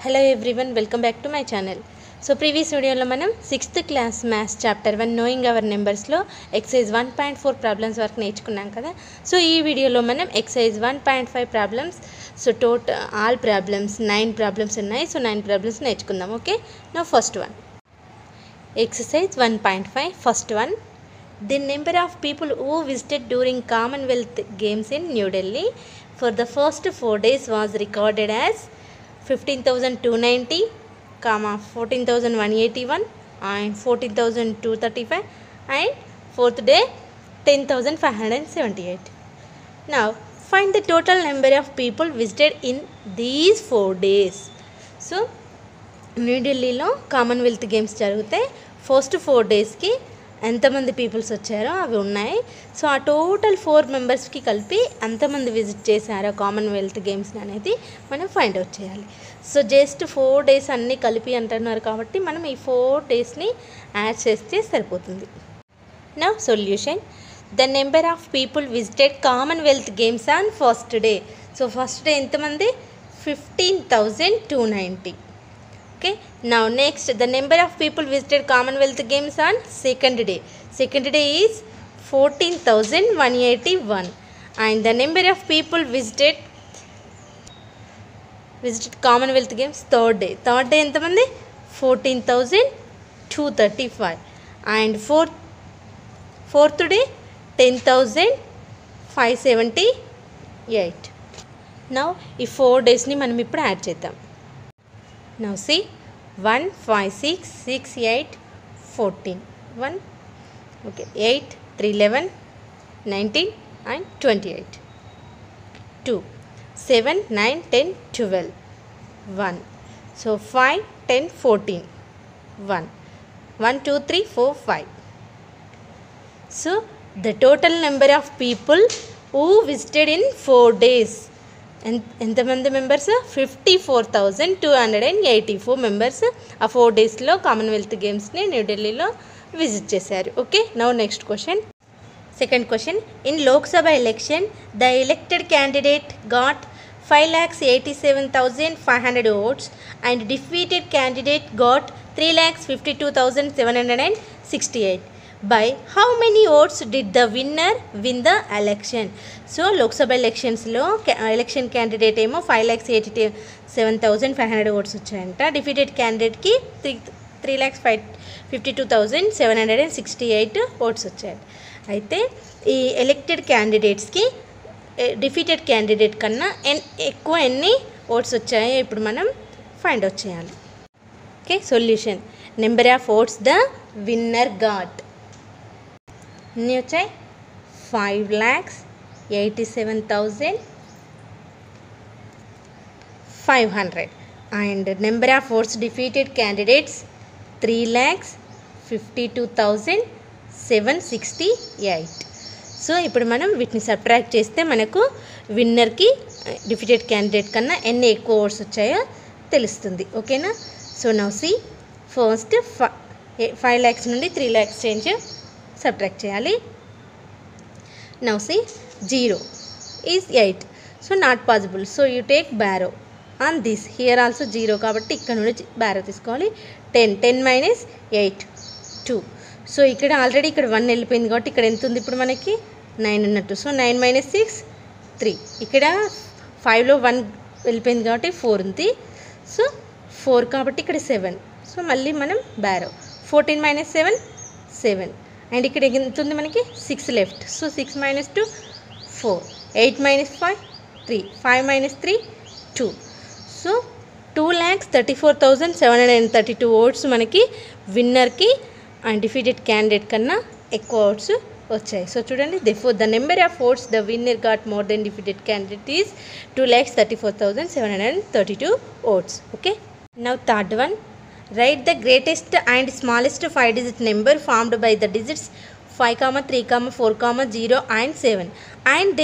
Hello everyone, welcome back to my channel. So previous video lo manam 6th class maths chapter 1 knowing our numbers lo exercise 1.4 problems work నేర్చుకున్నాం కదా. So ఈ వీడియోలో మనం exercise 1.5 problems, so total all problems 9 problems ఉన్నాయి. So 9 problems నేర్చుకుందాం. Okay, now first one, exercise 1.5 first one, the number of people who visited during Commonwealth Games in New Delhi for the first 4 days was recorded as 15,290, 14,181 and 14,235 and fourth day 10,578. Now find the total number of people visited in these 4 days. So new ఢిల్లీలో Commonwealth games జరిగితే first 4 డేస్కి ఎంతమంది peoples వచ్చారో అవి ఉన్నాయి. So ఆ total 4 మెంబర్స్కి కలిపి ఎంతమంది విజిట్ చేశారో కామన్వెల్త్ గేమ్స్ అనేది మనం ఫైండ్ అవుట్ చేయాలి. సో జస్ట్ 4 డేస్ అన్నీ కలిపి అంటున్నారు కాబట్టి మనం ఈ 4 డేస్ని యాడ్ చేస్తే సరిపోతుంది. Now solution, the number of people visited Commonwealth games on first day. So first day ఎంతమంది? 15,290. Okay, now next the number of people visited Commonwealth Games on second day. Second day is 14,181 and the number of people visited Commonwealth Games third day. Third day ఎంతమంది? 14,235 and fourth day 10,578. now ఈ 4 డేస్ని మనం ఇప్పుడు add చేద్దాం. Now see, 1, 5, 6, 6, 8, 14, 1, okay, 8, 3, 11, 19 and 28, 2, 7, 9, 10, 12, 1, so 5, 10, 14, 1, 1, 2, 3, 4, 5. So the total number of people who visited in 4 days, ఎంతమంది members? 54,284 members ఆ 4 డేస్లో Commonwealth గేమ్స్ని న్యూఢిల్లీలో visit చేశారు. Okay, now next question. Second question, in Lok Sabha election the elected candidate got 5,87,500 votes and defeated candidate got 3,52,768. By how many votes did the winner win the election? So Lok Sabha ఎలక్షన్స్లో election candidate ఏమో 5,87,500 oats వచ్చాయంట. Defeated క్యాండిడేట్కి 3,52,768 oats వచ్చాయి. అయితే ఈ elected క్యాండిడేట్స్కి defeated candidate కన్నా ఎక్కువ ఎన్ని ఓట్స్ వచ్చాయో ఇప్పుడు మనం ఫైండ్ అవుట్ చేయాలి. Okay, solution, number of votes the winner got ఎన్ని వచ్చాయి? 5,87,500 and number of votes defeated candidates 3,52,768. So ఇప్పుడు మనం వీటిని సబ్ట్రాక్ట్ చేస్తే మనకు విన్నర్కి డిఫీటెడ్ క్యాండిడేట్ కన్నా ఎన్ని ఎక్కువ ఓట్స్ వచ్చాయో తెలుస్తుంది. ఓకేనా? So now see, first 5 lakhs నుండి 3 lakhs చేంజ్ సబ్ట్రాక్ట్ చేయాలి. Now see, 0 is 8, so not possible, so you take baro on this. Here also 0 కాబట్టి ఇక్కడ నుండి బ్యారో తీసుకోవాలి. 10 minus 8 2. సో ఇక్కడ ఆల్రెడీ ఇక్కడ 1 వెళ్ళిపోయింది కాబట్టి ఇక్కడ ఎంత ఉంది ఇప్పుడు మనకి? 9 ఉన్నట్టు. So 9 minus 6 3. ఇక్కడ 5లో 1 వెళ్ళిపోయింది కాబట్టి 4 ఉంది. సో 4 కాబట్టి ఇక్కడ 7. సో మళ్ళీ మనం బ్యారో. 14 minus 7 7 అండ్ ఇక్కడ ఎంత ఉంది మనకి? 6 left. So 6 minus 2 4. 8 minus 5 3. 5 minus 3 2. So 2,34,732 oats మనకి విన్నర్కి అండ్ డిఫీటెడ్ క్యాండిడేట్ కన్నా ఎక్కువ ఓట్స్ వచ్చాయి. సో చూడండి, therefore the number of votes the winner got more than defeated candidate is 2,34,732 votes. Okay, now third one, write the greatest and smallest 5-digit number formed by the digits 5, 3, 4, 0 and 7 and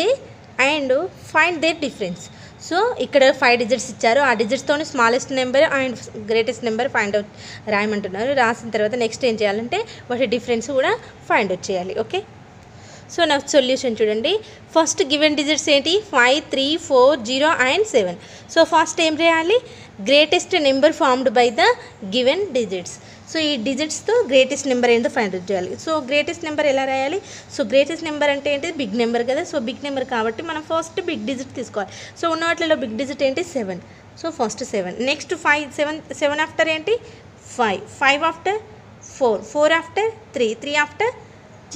find their difference. So ఇక్కడ 5 digits ఇచ్చారు. ఆ డిజిట్స్తోనే smallest number and greatest number find out రాయమంటున్నారు. రాసిన తర్వాత next ఏం చేయాలంటే వాటి డిఫరెన్స్ కూడా ఫైండ్ అవుట్ చేయాలి. ఓకే, సో నా సొల్యూషన్ చూడండి. ఫస్ట్ గివెన్ డిజిట్స్ ఏంటి 5, 3, 4, 0 అండ్ 7. సో ఫస్ట్ ఏం చేయాలి, greatest number formed by the given digits. So ఈ డిజిట్స్తో గ్రేటెస్ట్ నెంబర్ ఏంటో ఫైండ్ అవుట్ చేయాలి. సో గ్రేటెస్ట్ నెంబర్ ఎలా రాయాలి, సో గ్రేటెస్ట్ నెంబర్ అంటే ఏంటి, బిగ్ నెంబర్ కదా. సో బిగ్ నెంబర్ కాబట్టి మనం ఫస్ట్ బిగ్ డిజిట్ తీసుకోవాలి. సో ఉన్న వాటిలో బిగ్ డిజిట్ ఏంటి 7. So first 7. నెక్స్ట్ 5, 7 ఆఫ్టర్ ఏంటి 5, 5 after 4, 4 after 3, 3 after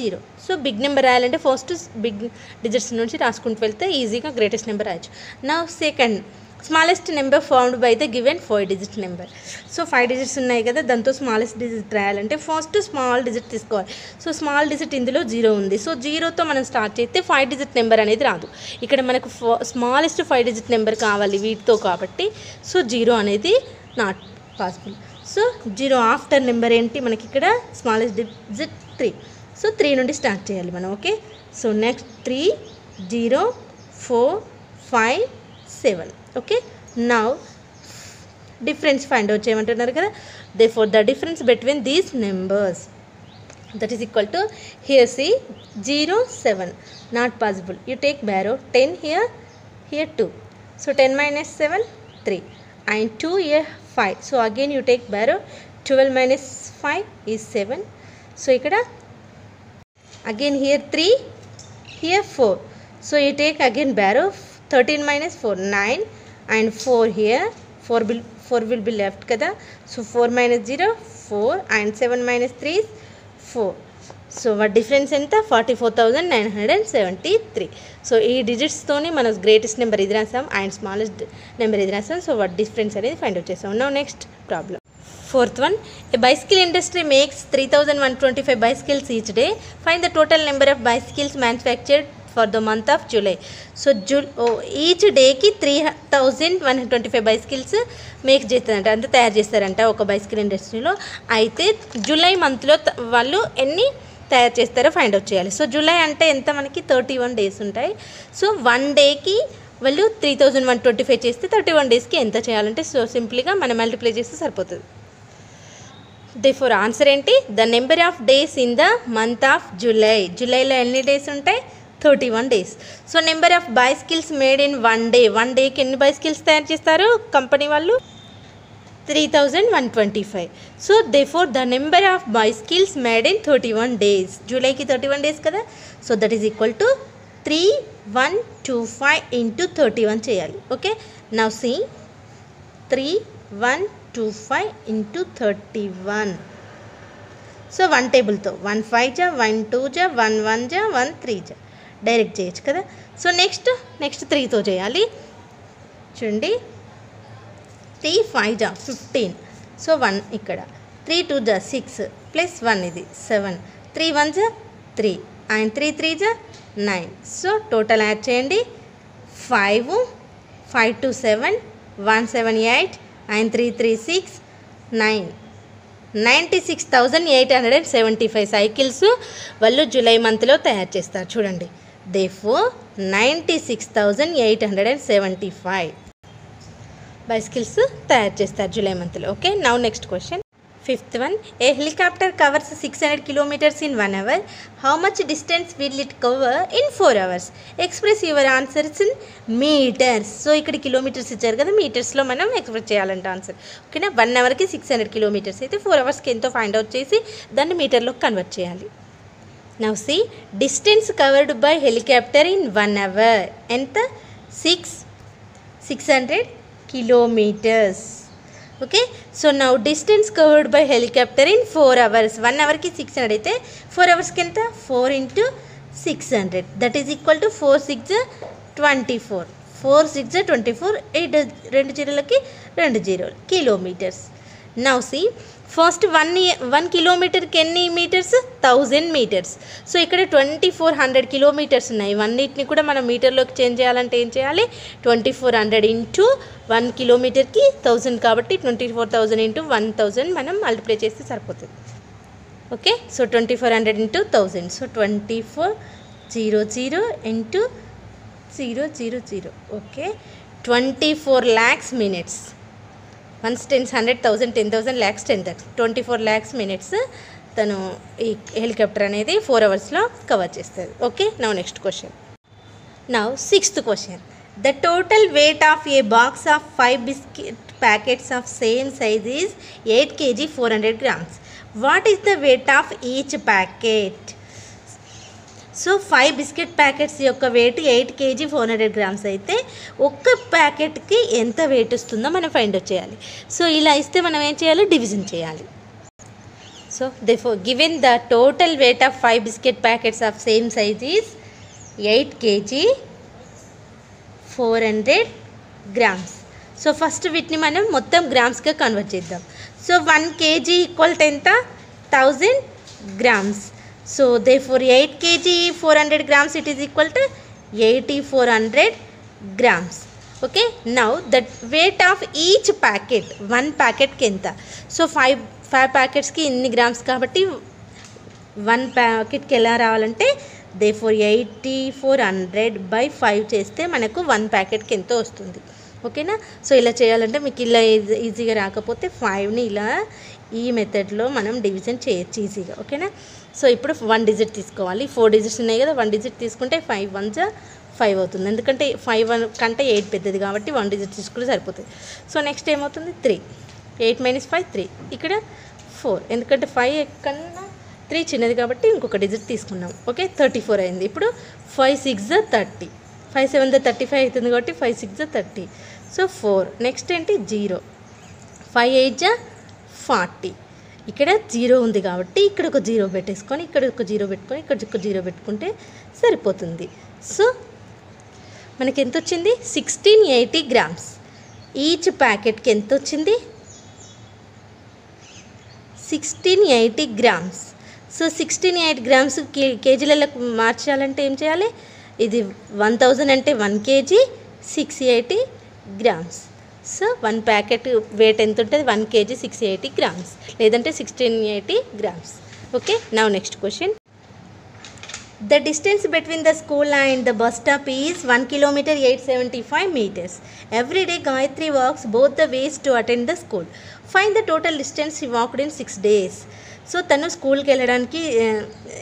0. So big number రాయాలంటే ఫస్ట్ బిగ్ డిజిట్స్ నుంచి రాసుకుంటూ వెళ్తే ఈజీగా గ్రేటెస్ట్ నెంబర్ రాయొచ్చు. నా second smallest number formed by the given 5 digit number. So 5 digits ఉన్నాయి కదా, దాంతో స్మాలెస్ట్ డిజిట్ రాయాలంటే ఫస్ట్ స్మాల్ డిజిట్ తీసుకోవాలి. సో స్మాల్ డిజిట్ ఇందులో 0 ఉంది. సో 0తో మనం స్టార్ట్ చేస్తే 5 డిజిట్ నెంబర్ అనేది రాదు. ఇక్కడ మనకు స్మాలెస్ట్ 5 డిజిట్ నెంబర్ కావాలి వీటితో కాబట్టి సో 0 అనేది not possible. So 0 after number ఏంటి మనకి ఇక్కడ స్మాలెస్ట్ డిజిట్ 3. సో 3 నుండి స్టార్ట్ చేయాలి మనం. Okay, so next 3, 0, 4, 5, 7. Okay, now difference find out చేయమంటున్నారు కదా. therefore the difference between these numbers that is equal to, here see 0, 7 not possible. You take borrow 10 here, here 2. So 10 minus 7 3 and 2 here 5. So again you take borrow 12 minus 5 is 7. So ikkada again here 3, here 4. So you take again borrow 13 minus 4 9 and 4 here 4 will be left kada. So 4 minus 0 4 and 7 minus 3 is 4. So what difference enta 44,973. So ee digits toni mana greatest number idi rasam and smallest number idi rasam. So what difference anedi find out chesam. Now next problem. Fourth one, a bicycle industry makes 3,125 bicycles each day. Find the total number of bicycles manufactured for the month of July. So each day ki 3,125 bicycles make చేస్తారంట, అంటే తయారు చేస్తారంట ఒక bicycle ఇండస్ట్రీలో. అయితే July మంత్లో వాళ్ళు ఎన్ని తయారు చేస్తారో ఫైండ్ అవుట్ చేయాలి. సో జూలై అంటే ఎంత మనకి 31 డేస్ ఉంటాయి. సో 1 డేకి వాళ్ళు 3,125 చేస్తే 31 డేస్కి ఎంత చేయాలంటే సో సింపుల్గా మనం మల్టిప్లై చేస్తే సరిపోతుంది. therefore ఆన్సర్ ఏంటి, the number of days in the month of July. జూలైలో ఎన్ని డేస్ ఉంటాయి 31 days. So number of bicycles made in 1 day, 1 డేకి ఎన్ని బైసికల్స్ తయారు చేస్తారు కంపెనీ వాళ్ళు 3,125. So therefore the number of bicycles made in 31 days, జూలైకి 31 డేస్ కదా. So that is equal to 3,125 into 31 చేయాలి. Okay, now see 3,125 into 31. So 1 టేబుల్తో 1 5 జా 1 2 జా 1 1 జా 1 3 జా డైరెక్ట్ చేయొచ్చు కదా. సో నెక్స్ట్ 3తో చేయాలి. చూడండి 3 5 జా 15. సో 1 ఇక్కడ 3 2 జా 6 ప్లస్ 1 ఇది 7. 3 1 జా 3 అండ్ 3 3 జా 9. సో టోటల్ యాడ్ చేయండి 5 5 2 7 1 7 8 అండ్ 3 3 6 9. 96,875 సైకిల్స్ వాళ్ళు జూలై మంత్లో తయారు చేస్తారు. చూడండి therefore 96,875 బైసికల్స్ తయారు చేస్తారు జూలై మంత్లో. Okay, now next question. Fifth one, a helicopter covers 600 kilometres in 1 hour. How much distance will it cover in 4 hours? Express your answers in metres. So ఇక్కడ kilometres ఇచ్చారు కదా, మీటర్స్లో మనం ఎక్స్ప్రెస్ చేయాలంటే answer. ఓకేనా, 1 hourకి 600 కిలోమీటర్స్ అయితే 4 hours ఎంతో find out చేసి దాన్ని మీటర్లోకి కన్వర్ట్ చేయాలి. Now see distance covered by helicopter in 1 hour ఎంత 600 kilometers. Okay, so now distance covered by helicopter in 4 hours. 1 hourకి 600 అయితే 4 hours-కి ఎంత 4 into 600 that is equal to 4 6 24. 4 6 24 2 జీరోలకి 2 జీరోలు కిలోమీటర్స్. నౌ సీ ఫస్ట్ 1 కిలోమీటర్కి ఎన్ని మీటర్స్ 1000 మీటర్స్. సో ఇక్కడ 2400 కిలోమీటర్స్ ఉన్నాయి. ఇవన్నిటిని కూడా మనం మీటర్లోకి చేంజ్ చేయాలంటే ఏం చేయాలి, 2400 ఇంటూ 1 కిలోమీటర్కి 1000 కాబట్టి 24,000 ఇంటూ 1000 మనం మల్టిప్లై చేస్తే సరిపోతుంది. Okay, so 2400 into 1000. So 2400 into 000. Okay, 24 lakhs minutes. 1 10 100 1000 10,000 lakhs 10,000 24 lakhs minutes తను ఈ హెలికాప్టర్ అనేది 4 అవర్స్లో కవర్ చేస్తుంది. Okay, now next question. Now 6th question. The total weight of a box of 5 biscuit packets of same size is 8 kg 400 grams. What is the weight of each packet? So 5 biscuit packets యొక్క wait 8 kg 400 grams అయితే ఒక్క ప్యాకెట్కి ఎంత wait వస్తుందో మనం find out చేయాలి. So ఇలా ఇస్తే మనం ఏం చేయాలి, డివిజన్ చేయాలి. So therefore given the total weight of 5 biscuit packets of same size is 8 kg 400 grams. So first వీటిని మనం మొత్తం గ్రామ్స్గా కన్వర్ట్ చేద్దాం. సో 1 kg ఈక్వల్ టు ఎంత, 1000 grams. So therefore 8 kg 400 grams it is equal to 8400 grams. Okay, now the weight of each packet, one packet ki enta. So 5 packets ki inni grams kabatti 1 packet ki ela ravalante therefore 8400 by 5 cheste manaku 1 packet ki ento vastundi. ఓకేనా. So ఇలా చేయాలంటే మీకు ఇలా ఈజీగా రాకపోతే 5ని ఇలా ఈ మెథడ్లో మనం డివిజన్ చేయొచ్చు ఈజీగా. ఓకేనా. సో ఇప్పుడు 1 డిజిట్ తీసుకోవాలి. 4 డిజిట్స్ ఉన్నాయి కదా, 1 డిజిట్ తీసుకుంటే 5 1 5 అవుతుంది. ఎందుకంటే 5 కంటే 8 పెద్దది కాబట్టి 1 డిజిట్ తీసుకుంటే సరిపోతుంది. సో నెక్స్ట్ ఏమవుతుంది, 3. 8 - 5 3. ఇక్కడ 4, ఎందుకంటే 5 కన్నా 3 చిన్నది కాబట్టి ఇంకొక డిజిట్ తీసుకున్నాం. ఓకే, 34 అయింది. ఇప్పుడు 5 6 30, 5 7 35 అవుతుంది కాబట్టి 5 6 30. సో 4. నెక్స్ట్ ఏంటి, 0. 5 8 40. ఇక్కడ 0 ఉంది కాబట్టి ఇక్కడ ఒక 0 పెట్టేసుకొని ఇక్కడ ఒక 0 పెట్టుకొని ఇక్కడ ఒక 0 పెట్టుకుంటే సరిపోతుంది. సో మనకి ఎంత వచ్చింది, 1680 grams. ఈచ్ ప్యాకెట్కి ఎంత వచ్చింది, 1680 grams. సో 1680 grams కేజీలకు మార్చాలంటే ఏం చేయాలి, ఇది 1000 అంటే 1 kg 680 grams. So 1 packet weight ఎంత ఉంటుంది, 1 kg 680 grams లేదంటే 1680 grams. Okay, now next question. The distance between the school and the bus stop is 1 kilometer 875 meters. Every day Gayatri walks both the ways to attend the school. Find the total distance she walked in 6 days. So తను స్కూల్కి వెళ్ళడానికి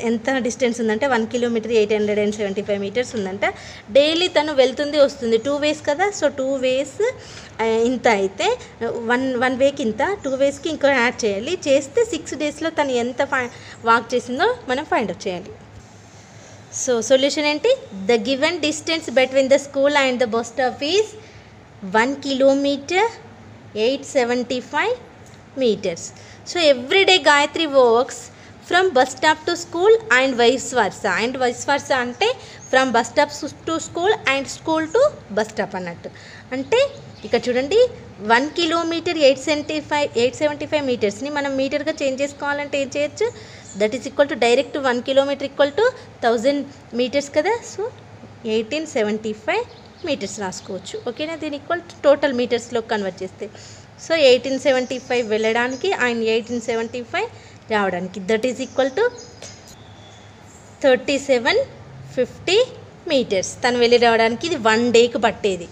ఎంత distance ఉందంటే 1 kilometer 875 meters ఉందంట. Daily తను వెళ్తుంది వస్తుంది 2 ways కదా. సో 2 ways ఇంత అయితే 1 వేకి ఇంత, 2 waysకి ఇంకో యాడ్ చేయాలి. చేస్తే 6 daysలో తను ఎంత వాక్ చేసిందో మనం ఫైండ్ అవుట్ చేయాలి. సో సొల్యూషన్ ఏంటి, the given distance between the school and the bus stop is 1 kilometer 875 meters. So every day Gayatri walks from bus stop to school and vice versa. And vice versa అంటే from bus stop to school and school to bus stop అన్నట్టు. అంటే ఇక్కడ చూడండి 1 kilometer 875 మీటర్స్ని మనం మీటర్గా change చేసుకోవాలంటే ఏం చేయొచ్చు, that is equal to direct 1 kilometer equal to 1000 meters కదా. సో 1875 meters రాసుకోవచ్చు. ఓకేనా, దీని ఈక్వల్ టోటల్ మీటర్స్లో కన్వర్ట్ చేస్తే. సో 1875 వెళ్ళడానికి అండ్ 1875 రావడానికి that is equal to 3750 meters. తను వెళ్ళి రావడానికి ఇది 1 dayకి పట్టేది.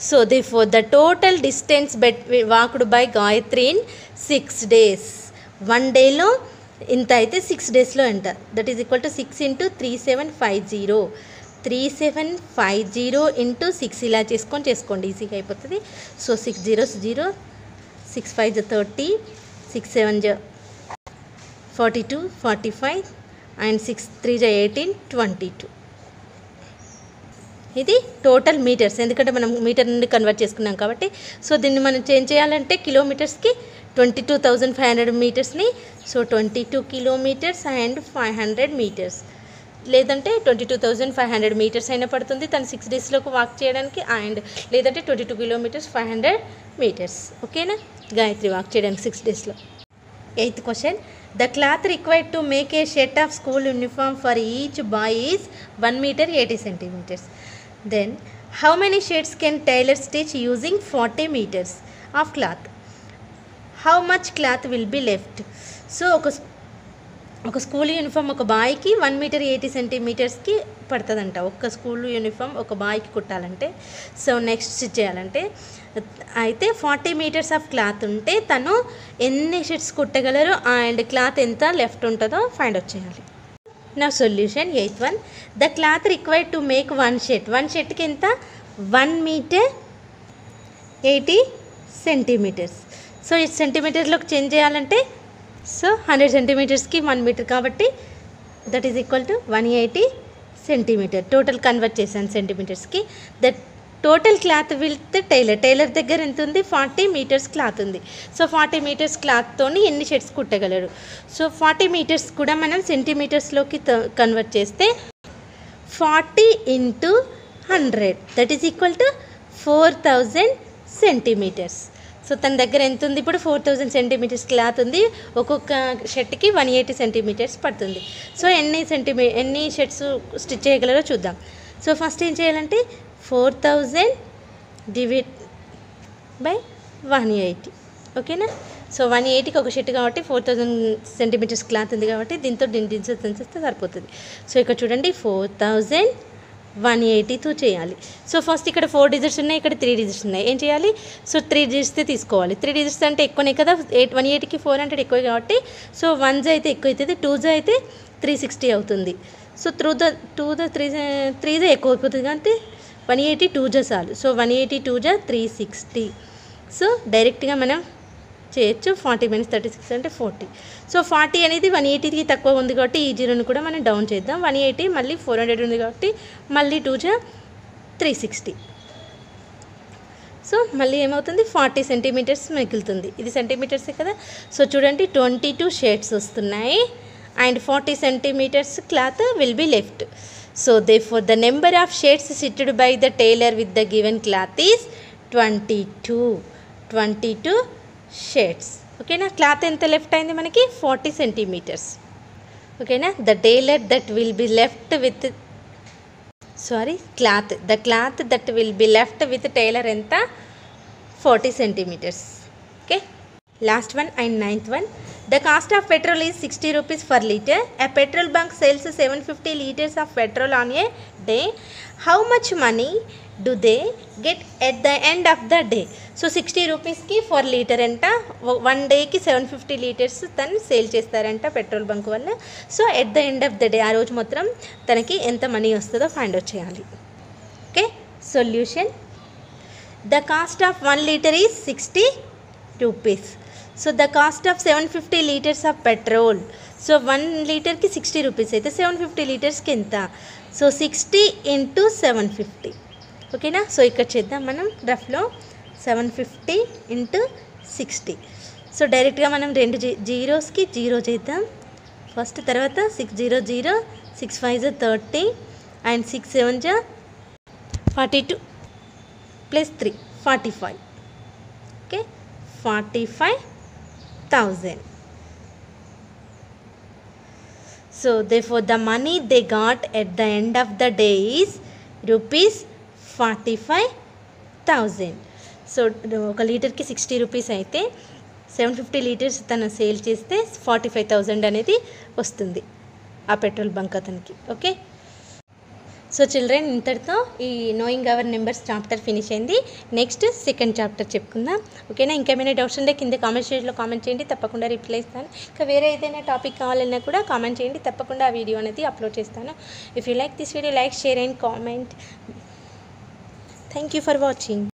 So therefore the total distance walked by Gayatri in 6 days. 1 dayలో ఇంత అయితే 6 daysలో ఎంత, దట్ ఈజ్ ఈక్వల్ టు 6 × 3750. 3750 × 6 ఇలా చేసుకోండి ఈజీగా అయిపోతుంది. So 6 zeros 0, 6 5 30, 6 7 42, 45 and 6 3 18, 22. ఇది టోటల్ మీటర్స్, ఎందుకంటే మనం మీటర్ నుండి కన్వర్ట్ చేసుకున్నాం కాబట్టి. సో దీన్ని మనం చేంజ్ చేయాలంటే కిలోమీటర్స్కి 22,500 మీటర్స్ని. సో 22 kilometers and 500 meters లేదంటే 22,500 meters అయినా పడుతుంది తను 6 daysలోకి వాక్ చేయడానికి. అండ్ లేదంటే 22 kilometers 500 meters. ఓకేనా, గాయత్రి వాక్ చేయడానికి 6 daysలో. 8th question. The cloth required to make a set of school uniform for each boy is 1 meter 80 centimeters. Then how many shades can tailor stitch using 40 meters of cloth? How much cloth will be left? So ఒక school uniform ఒక బాయ్కి 1 metre 80 సెంటీమీటర్స్కి పడుతుందంట. ఒక్క school uniform ఒక బాయ్కి కుట్టాలంటే. So next stitch చేయాలంటే అయితే 40 metres of cloth ఉంటే తను ఎన్ని షర్ట్స్ కుట్టగలరు అండ్ క్లాత్ ఎంత లెఫ్ట్ ఉంటుందో ఫైండ్ అవుట్ చేయాలి. నా solution 8th one, the cloth required to make 1 shirt. 1 షర్ట్కి ఎంత 1 మీటర్ 80 సెంటీమీటర్స్. సో ఈ సెంటీమీటర్లోకి చేంజ్ చేయాలంటే సో 100 సెంటీమీటర్స్కి 1 మీటర్ కాబట్టి that is equal to 180 centimetre. Total convert చేశాను సెంటీమీటర్స్కి. That total cloth with tailor దగ్గర ఎంత ఉంది 40 మీటర్స్ క్లాత్ ఉంది. సో 40 మీటర్స్ క్లాత్తో ఎన్ని షర్ట్స్ కుట్టగలరు. సో 40 మీటర్స్ కూడా మనం సెంటీమీటర్స్లోకి కన్వర్ట్ చేస్తే 40 into 100 that is equal to 4000 centimetres. So తన దగ్గర ఎంత ఉంది ఇప్పుడు 4000 సెంటీమీటర్స్ క్లాత్ ఉంది. ఒక్కొక్క షర్ట్కి 180 సెంటీమీటర్స్ పడుతుంది. సో ఎన్ని షర్ట్స్ స్టిచ్ చేయగలరో చూద్దాం. సో ఫస్ట్ ఏం చేయాలంటే 4000 డివైడ్ బై 180. ఓకేనా. సో 180కి ఒక షర్ట్ కాబట్టి 4000 సెంటీమీటర్స్ క్లాత్ ఉంది కాబట్టి దీంతో డిస్టెన్స్ ఇస్తే సరిపోతుంది. సో ఇక్కడ చూడండి 4180తో చేయాలి. సో ఫస్ట్ ఇక్కడ 4 డిజిట్స్ ఉన్నాయి, ఇక్కడ 3 డిజిట్స్ ఉన్నాయి. ఏం చేయాలి. సో 3 డిజిట్స్తే తీసుకోవాలి. 3 డిజిట్స్ అంటే ఎక్కువనే కదా, 180కి 400 ఎక్కువ కాబట్టి సో 1 అయితే ఎక్కువ అవుతుంది, 2 అయితే 360 అవుతుంది. సో 3 ఎక్కువ అయిపోతుంది కాబట్టి 180 2 చాలు. సో 180 2 360. సో డైరెక్ట్గా మనం చేయొచ్చు. 40 - 36 అంటే 40. సో 40 అనేది 180కి తక్కువ ఉంది కాబట్టి ఈ జీరోని కూడా మనం డౌన్ చేద్దాం. 180 మళ్ళీ 400 ఉంది కాబట్టి మళ్ళీ 2 360. సో మళ్ళీ ఏమవుతుంది 40 సెంటీమీటర్స్ మిగులుతుంది. ఇది సెంటీమీటర్సే కదా. సో చూడండి 22 షేడ్స్ వస్తున్నాయి and 40 centimetres cloth will be left. So therefore the number of shades stitched by the tailor with the given cloth is 22 shades. ఓకేనా. క్లాత్ ఎంత లెఫ్ట్ అయింది మనకి 40 సెంటీమీటర్స్. ఓకేనా. The tailor that will be left with the cloth that will be left with tailor ఎంత 40 centimetres. Okay. Last one and 9th one, the cost of petrol is 60 rupees per liter. A petrol bunk sells 750 liters of petrol on a day. How much money do they get at the end of the day? So 60 రూపీస్కి 4 litre అంట. 1 డేకి 750 litres తను sale చేస్తారంట petrol bunk వల్ల. So at the end of the day ఆ రోజు మొత్తం తనకి ఎంత మనీ వస్తుందో ఫైండ్ అవుట్ చేయాలి. Okay. Solution, the cost of 1 litre is 60 rupees. So the cost of 750 litres of petrol. So 1 లీటర్కి 60 రూపీస్ అయితే 750 లీటర్స్కి ఎంత. So 60 into 750. ఓకేనా. సో ఇక్కడ చేద్దాం మనం రఫ్లో 750 into 60. సో డైరెక్ట్గా మనం 2 జీరోస్కి 0 చేద్దాం ఫస్ట్. తర్వాత 6 0 0 6 5 30 and 6 7 42 plus 3 45. Okay. 45,000. So therefore the money they got at the end of the day is rupees 45,000. So ఒక లీటర్కి 60 రూపీస్ అయితే 750 లీటర్స్ తను సేల్ చేస్తే 45,000 అనేది వస్తుంది ఆ పెట్రోల్ బంక్ అతనికి. ఓకే. సో చిల్డ్రన్, ఇంతటితో ఈ knowing our numbers chapter finish అయింది. నెక్స్ట్ సెకండ్ చాప్టర్ చెప్పుకుందాం. ఓకేనా. ఇంకేమైనా డౌట్స్ ఉంటే కింద కామెంట్ సెక్షన్లో కామెంట్ చేయండి, తప్పకుండా రిప్లై ఇస్తాను. ఇంకా వేరే ఏదైనా టాపిక్ కావాలన్నా కూడా కామెంట్ చేయండి, తప్పకుండా ఆ వీడియో అనేది అప్లోడ్ చేస్తాను. If you like this video, like, share and comment. Thank you for watching.